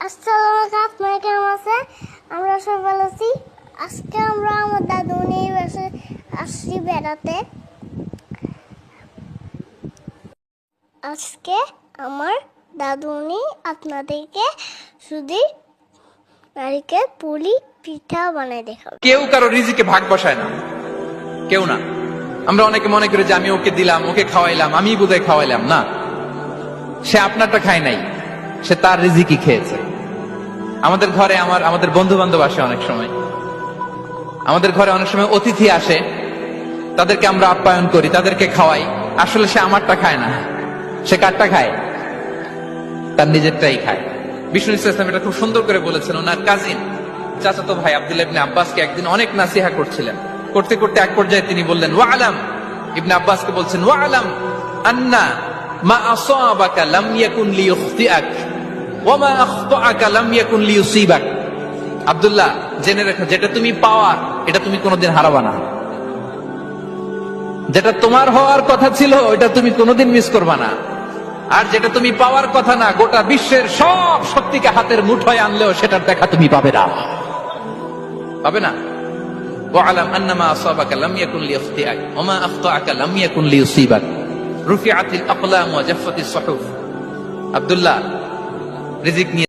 আসসালামু আলাইকুম, আপনারা কেমন আছেন? আমরা সবাই ভালো আছি। আজকে আমরা আমার দাদু নিয়ে আসছি বেড়াতে। আজকে আমার দাদু নিয়ে আপনাদেরকে শুধু নারিকেল পুলি পিঠা বানাই দেখাবো। কেউ কারো রিজিকে ভাগ বসায় না, কেউ না। আমরা অনেকে মনে করি যে আমি ওকে দিলাম, ওকে খাওয়াইলাম, আমি বোধহয় খাওয়াইলাম। না, সে আপনারটা খায় নাই, সে তার রিজিকই খেয়েছে। আমাদের ঘরে আমাদের বন্ধু বান্ধব আসে অনেক সময়, আমাদের ঘরে অনেক সময় অতিথি আসে, তাদেরকে আমরা আপ্যায়ন করি, তাদেরকে খাওয়াই। আসলে সে আমারটা খায় না, সে কারটা খায়? তার নিজেরটাই খায়। বিষ্ণু ইসলাম এটা খুব সুন্দর করে বলেছেন। ওনার কাজিন চাচাতো ভাই আব্দুল্লাহ ইবনে আব্বাসকে একদিন অনেক নাসিহা করছিলেন। করতে করতে এক পর্যায়ে তিনি বললেন, ওয়ালাম, ইবনে আব্বাসকে বলছেন, ওয়ালাম আন্না মা আসাবাকা লাম ইয়াকুন লিইখতিআক ওয়া মা আখতাআকা লাম ইয়াকুন লিইউসিবাক। আব্দুল্লাহ, জেনে রাখো, যেটা তুমি পাওয়ার এটা তুমি কোনোদিন হারাবা না। যেটা তোমার হওয়ার কথা ছিল ওটা তুমি কোনোদিন মিস করবা না। আর যেটা তুমি পাওয়ার কথা না, গোটা বিশ্বের সব শক্তিকে হাতের মুঠোয় আনলেও সেটার দেখা তুমি পাবে না, পাবে না। ওয়ালাম আন্নামা আসাবাকা লাম ইয়াকুন লিইখতিআক ওয়া মা আখতাআকা লাম ইয়াকুন লিইউসিবাক রুফিআতিল আকলাম ওয়া জাফফাতিস সুহুফ। আব্দুল্লাহ, রিজিক নিয়ে